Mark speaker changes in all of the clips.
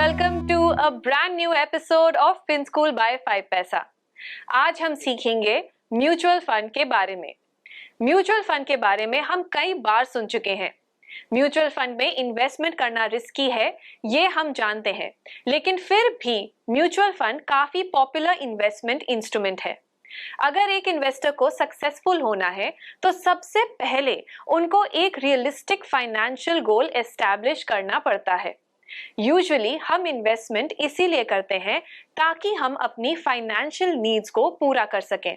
Speaker 1: welcome to a brand new episode of FinSchool by 5 पैसा। आज हम सीखेंगे म्यूचुअल फंड के बारे में। म्यूचुअल फंड के बारे में हम कई बार सुन चुके हैं। म्यूचुअल फंड में इन्वेस्टमेंट करना रिस्की है, ये हम जानते हैं, लेकिन फिर भी म्यूचुअल फंड काफी पॉपुलर इन्वेस्टमेंट इंस्ट्रूमेंट है। अगर एक इन्वेस्टर को सक्सेसफुल होना है तो सबसे पहले उनको एक रियलिस्टिक फाइनेंशियल गोल एस्टैब्लिश करना पड़ता है। यूजुअली हम इन्वेस्टमेंट इसीलिए करते हैं ताकि हम अपनी फाइनेंशियल नीड्स को पूरा कर सकें।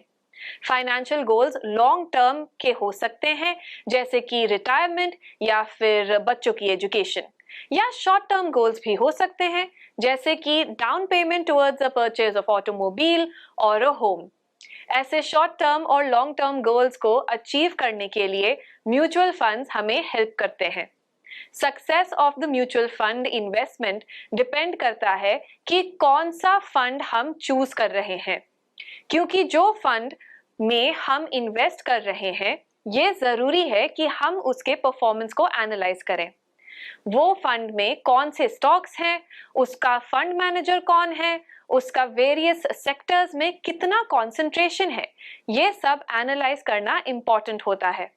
Speaker 1: फाइनेंशियल गोल्स लॉन्ग टर्म के हो सकते हैं, जैसे कि रिटायरमेंट या फिर बच्चों की एजुकेशन, या शॉर्ट टर्म गोल्स भी हो सकते हैं, जैसे कि down payment towards a purchase of automobile और अ होम। ऐसे शॉर्ट टर्म और लॉन्ग टर्म गोल्स को अचीव करने के लिए म्यूचुअल फंड्स हमें हेल्प करते हैं। Success of the mutual fund investment depend करता है कि कौन सा फंड हम चूज कर रहे हैं, क्योंकि जो फंड में हम इन्वेस्ट कर रहे हैं ये जरूरी है कि हम उसके परफॉर्मेंस को एनालाइज करें। वो फंड में कौन से स्टॉक्स हैं, उसका फंड मैनेजर कौन है, उसका वेरियस सेक्टर्स में कितना कंसंट्रेशन है, ये सब एनालाइज करना इंपॉर्टेंट होता है।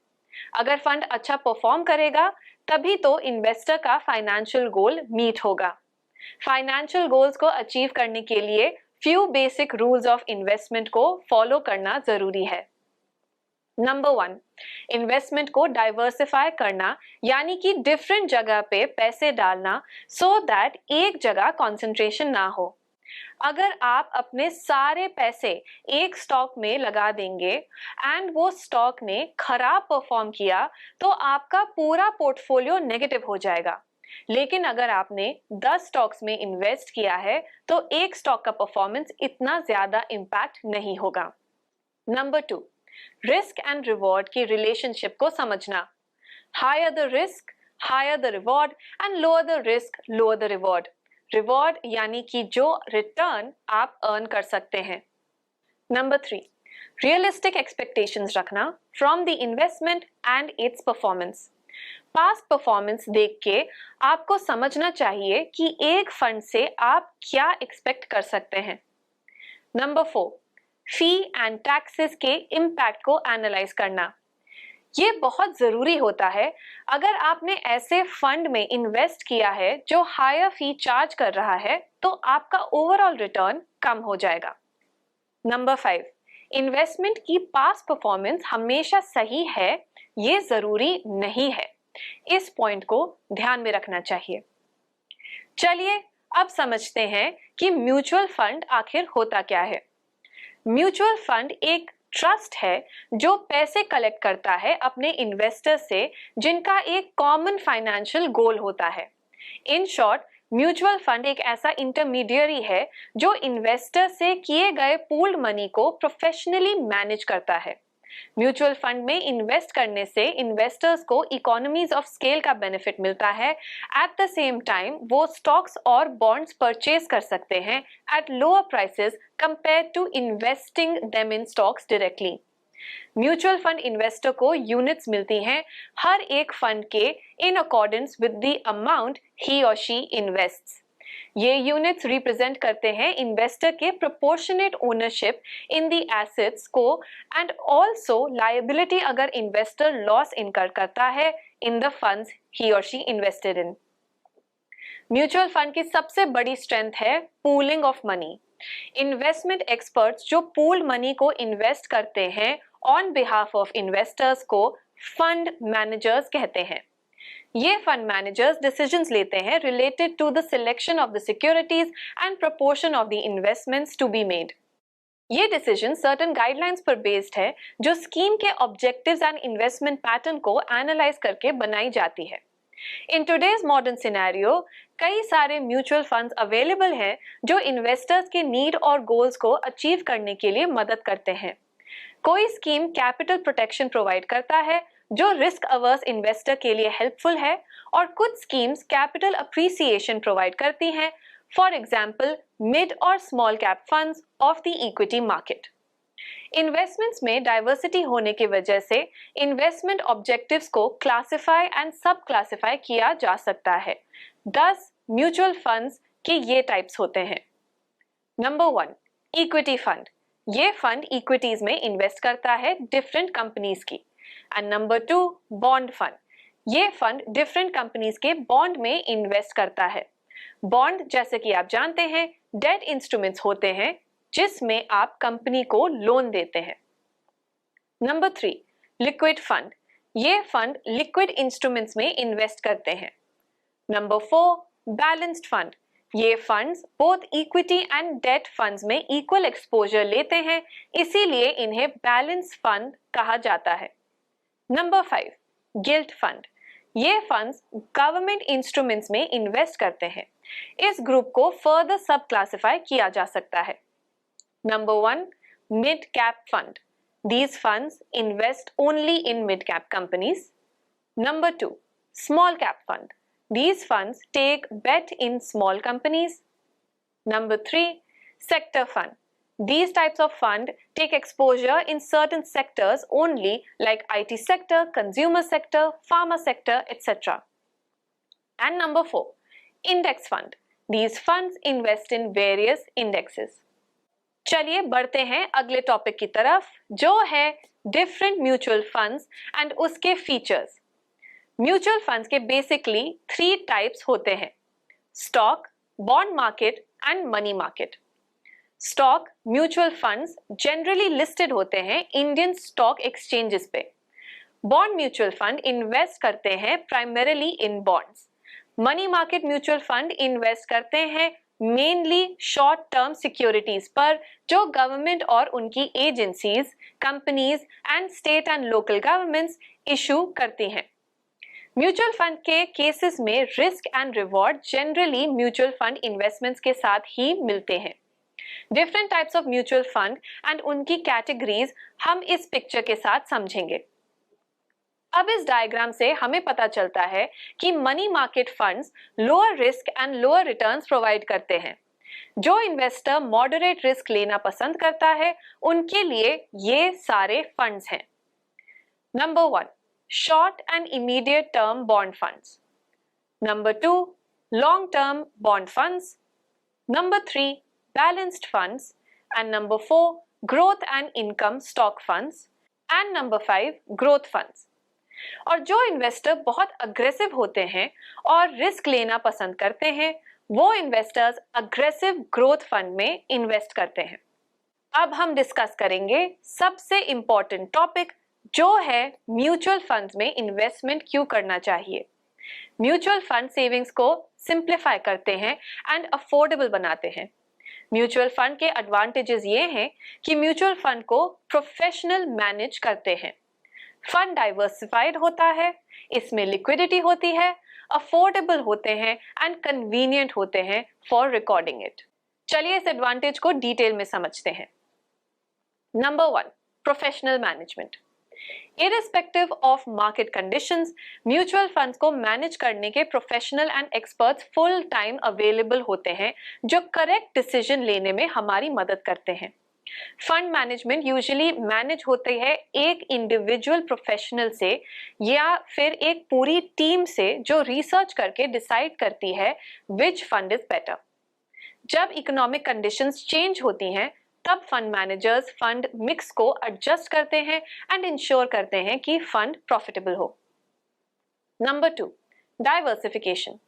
Speaker 1: अगर फंड अच्छा परफॉर्म करेगा तभी तो इन्वेस्टर का फाइनेंशियल गोल मीट होगा। फाइनेंशियल गोल्स को अचीव करने के लिए few basic rules of investment को फॉलो करना जरूरी है। नंबर 1, इन्वेस्टमेंट को डाइवर्सिफाई करना, यानी कि डिफरेंट जगह पे पैसे डालना सो दैट एक जगह कंसंट्रेशन ना हो। अगर आप अपने सारे पैसे एक स्टॉक में लगा देंगे एंड वो स्टॉक ने खराब परफॉर्म किया तो आपका पूरा पोर्टफोलियो नेगेटिव हो जाएगा। लेकिन अगर आपने 10 स्टॉक्स में इन्वेस्ट किया है तो एक स्टॉक का परफॉर्मेंस इतना ज्यादा इंपैक्ट नहीं होगा। नंबर 2, रिस्क एंड रिवॉर्ड की रिलेशनशिप को समझना। Higher the risk, higher the reward and lower the risk, lower the reward. Reward यानी कि जो रिटर्न आप अर्न कर सकते हैं। नंबर 3, रियलिस्टिक एक्सपेक्टेशंस रखना from the investment and its performance. Past performance देख के आपको समझना चाहिए कि एक फंड से आप क्या एक्सपेक्ट कर सकते हैं। नंबर 4, फी एंड टैक्सेस के इम्पैक्ट को एनालाइज करना। ये बहुत जरूरी होता है। अगर आपने ऐसे फंड में इन्वेस्ट किया है जो हायर फी चार्ज कर रहा है तो आपका ओवरऑल रिटर्न कम हो जाएगा। नंबर 5, इन्वेस्टमेंट की पास्ट परफॉर्मेंस हमेशा सही है ये जरूरी नहीं है। इस पॉइंट को ध्यान में रखना चाहिए। चलिए अब समझते हैं कि म्यूचुअल फंड आखिर होता क्या है। म्यूचुअल फंड एक ट्रस्ट है जो पैसे कलेक्ट करता है अपने इन्वेस्टर से जिनका एक कॉमन फाइनेंशियल गोल होता है। इन शॉर्ट, म्यूचुअल फंड एक ऐसा इंटरमीडियरी है जो इन्वेस्टर से किए गए पूल्ड मनी को प्रोफेशनली मैनेज करता है। म्यूचुअल फंड में इन्वेस्ट करने से इन्वेस्टर्स को इकोनॉमीज ऑफ स्केल का बेनिफिट मिलता है। एट द सेम टाइम वो स्टॉक्स और बॉन्ड्स परचेज कर सकते हैं at lower prices compare to investing them in stocks directly. Mutual fund investor को यूनिट्स मिलती हैं हर एक फंड के in accordance with the amount he और शी इन्वेस्ट्स। ये यूनिट्स रिप्रेजेंट करते हैं इन्वेस्टर के proportionate ownership in the assets को एंड ऑल्सो लायबिलिटी अगर इन्वेस्टर लॉस इनकर करता है इन द फंड्स ही और she invested in. Mutual fund की सबसे बड़ी स्ट्रेंथ है pooling of money. Investment experts जो पूल्ड मनी को इन्वेस्ट करते हैं ऑन बिहाफ ऑफ इन्वेस्टर्स को फंड मैनेजर्स कहते हैं। ये फंड मैनेजर्स डिसीजंस लेते हैं related to the selection of the securities and proportion of the investments to be made. ये डिसीजन सर्टेन गाइडलाइंस पर बेस्ड है जो स्कीम के ऑब्जेक्टिव्स एंड इन्वेस्टमेंट पैटर्न को एनालाइज करके बनाई जाती है। इन टुडेज मॉडर्न सिनेरियो कई सारे म्यूचुअल फंड्स अवेलेबल हैं जो इन्वेस्टर्स के नीड और गोल्स को अचीव करने के लिए मदद करते हैं। कोई स्कीम कैपिटल प्रोटेक्शन प्रोवाइड करता है जो रिस्क अवर्स इन्वेस्टर के लिए हेल्पफुल है, और कुछ स्कीम्स कैपिटल अप्रिसिएशन प्रोवाइड करती हैं, फॉर एग्जाम्पल मिड और small cap funds of the equity market. Investments में डाइवर्सिटी होने की वजह से इन्वेस्टमेंट ऑब्जेक्टिव्स को क्लासिफाई एंड सब क्लासिफाई किया जा सकता है। Thus, mutual funds कि ये टाइप्स होते हैं। Number 1, equity fund. ये फंड इक्विटीज में इन्वेस्ट करता है डिफरेंट कंपनीज की। And number 2, bond fund. ये फंड डिफरेंट कंपनीज के बॉन्ड में इन्वेस्ट करता है। बॉन्ड, जैसे कि आप जानते हैं, डेट इंस्ट्रूमेंट्स होते हैं जिसमें आप कंपनी को लोन देते हैं। Number 3, liquid fund. ये फंड लिक्विड इंस्ट्रूमेंट्स में इन्वेस्ट करते हैं। Number 4, balanced fund. ये funds both equity and debt funds में इक्वल एक्सपोजर लेते हैं, इसीलिए इन्हें बैलेंस फंड कहा जाता है। Number 5, gilt fund. ये फंड्स गवर्नमेंट इंस्ट्रूमेंट्स में इन्वेस्ट करते हैं। इस ग्रुप को फर्दर सब क्लासिफाई किया जा सकता है। Number 1, mid cap fund. These funds invest only in mid-cap companies. Number 2, small cap fund. These funds take bet in small companies. Number 3, sector fund. These types of fund take exposure in certain sectors only, like IT sector, consumer sector, pharma sector, etc. And number 4, index fund. These funds invest in various indexes. चलिए बढ़ते हैं अगले topic की तरफ, जो है different mutual funds and उसके features. Mutual funds के बेसिकली 3 टाइप्स होते हैं: stock, bond market and money market. Stock mutual funds generally listed होते हैं इंडियन स्टॉक एक्सचेंजेस पे। बॉन्ड म्यूचुअल फंड इन्वेस्ट करते हैं primarily in bonds. Money market mutual fund invest करते हैं मेनली शॉर्ट टर्म सिक्योरिटीज पर, जो गवर्नमेंट और उनकी agencies, companies and state and local governments issue करती हैं। म्यूचुअल फंड के केसेस में risk and reward generally mutual fund investments के साथ ही मिलते हैं। Different types of mutual fund and उनकी कैटेगरीज हम इस पिक्चर के साथ समझेंगे। अब इस डायग्राम से हमें पता चलता है कि money market funds lower risk and lower returns provide करते हैं। जो इन्वेस्टर मॉडरेट रिस्क लेना पसंद करता है, उनके लिए ये सारे फंड्स हैं। Number 1, short and immediate term bond funds. Number 2, long term bond funds. Number 3, balanced funds. And number 4, growth and income stock funds. And number 5, growth funds. और जो इन्वेस्टर बहुत अग्रेसिव होते हैं और रिस्क लेना पसंद करते हैं, वो इन्वेस्टर्स अग्रेसिव ग्रोथ फंड में इन्वेस्ट करते हैं। अब हम डिस्कस करेंगे सबसे इंपॉर्टेंट टॉपिक, जो है म्यूचुअल फंड्स में इन्वेस्टमेंट क्यों करना चाहिए। म्यूचुअल फंड सेविंग्स को सिंप्लीफाई करते हैं एंड अफोर्डेबल बनाते हैं। म्यूचुअल फंड के एडवांटेजेस ये हैं कि म्यूचुअल फंड को प्रोफेशनल मैनेज करते हैं। फंड डाइवर्सिफाइड होता है, इसमें लिक्विडिटी होती है, अफोर्डेबल होते हैं एंड कन्वीनियंट होते हैं फॉर रिकॉर्डिंग इट। चलिए इस एडवांटेज को डिटेल में समझते हैं। Number 1, professional management. Irrespective of market conditions, mutual funds को मैनेज करने के professional and experts full time available होते हैं, जो करेक्ट डिसीजन लेने में हमारी मदद करते हैं। फंड मैनेजमेंट यूजुअली मैनेज होती है एक इंडिविजुअल प्रोफेशनल से या फिर एक पूरी टीम से, जो रिसर्च करके डिसाइड करती है विच फंड इज बेटर। जब इकोनॉमिक कंडीशंस चेंज होती हैं, तब फंड मैनेजर्स फंड मिक्स को एडजस्ट करते हैं एंड इंश्योर करते हैं कि फंड प्रॉफिटेबल हो। Number 2, diversification.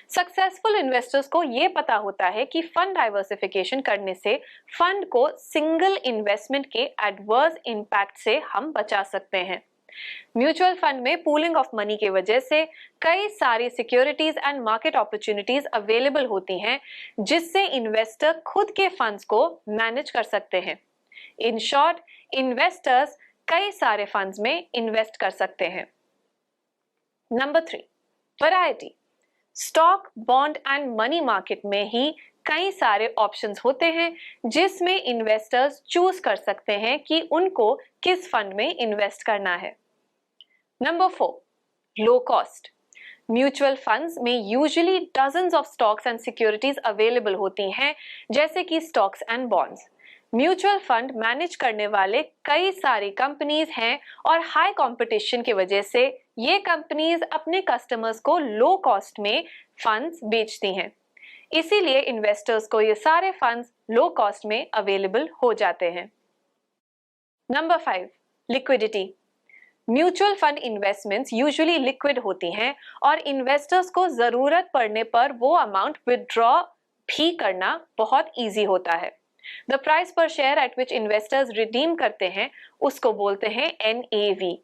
Speaker 1: सक्सेसफुल इन्वेस्टर्स को यह पता होता है कि फंड डाइवर्सिफिकेशन करने से फंड को सिंगल इन्वेस्टमेंट के एडवर्स इंपैक्ट से हम बचा सकते हैं। म्यूचुअल फंड में पूलिंग ऑफ मनी की वजह से कई सारी securities and market opportunities available होती हैं, जिससे इन्वेस्टर खुद के फंड्स को मैनेज कर सकते हैं। इन शॉर्ट, इन्वेस्टर्स कई सारे फंड्स में इन्वेस्ट कर सकते हैं। Number 3, variety. Stock, bond and money market में ही कई सारे ऑप्शंस होते हैं, जिसमें इन्वेस्टर्स चूज कर सकते हैं कि उनको किस फंड में इन्वेस्ट करना है। Number 4, low cost. Mutual funds में usually dozens of stocks and securities available होती हैं, जैसे कि stocks and bonds. Mutual fund manage करने वाले कई सारी कंपनीज हैं और हाई कंपटीशन की वजह से ये कंपनीज अपने कस्टमर्स को लो कॉस्ट में फंड्स बेचती हैं। इसीलिए इन्वेस्टर्स को ये सारे फंड्स लो कॉस्ट में अवेलेबल हो जाते हैं। Number 5, liquidity. Mutual fund investments usually liquid होती हैं और इन्वेस्टर्स को जरूरत पड़ने पर वो अमाउंट विथड्रॉ भी करना बहुत इजी होता है। द प्राइस पर शेयर एट विच इन्वेस्टर्स रिडीम करते हैं उसको बोलते हैं NAV।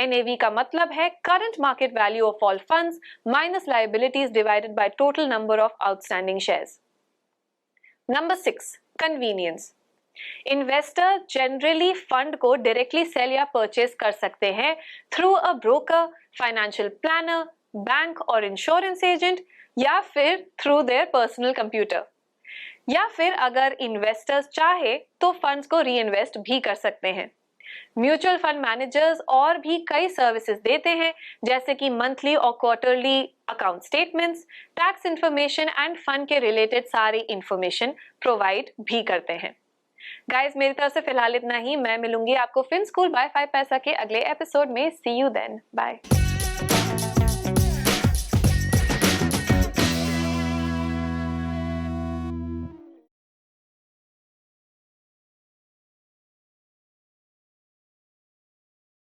Speaker 1: NAV का मतलब है current market value of all funds minus liabilities divided by total number of outstanding shares. Number 6, convenience. Investor generally fund को डायरेक्टली सेल या परचेज कर सकते हैं through a broker, financial planner, bank और insurance agent, या फिर through their personal computer. या फिर अगर इन्वेस्टर्स चाहे तो फंड्स को री इन्वेस्ट भी कर सकते हैं। म्यूचुअल फंड मैनेजर्स और भी कई सर्विसेज देते हैं, जैसे कि मंथली और quarterly account statements, tax information end fund के रिलेटेड सारी इंफॉर्मेशन प्रोवाइड भी करते हैं। गाइस, मेरी तरफ से फिलहाल इतना ही। मैं मिलूंगी आपको फिन स्कूल बाय 5 पैसा के अगले एपिसोड में। सी यू देन, बाय।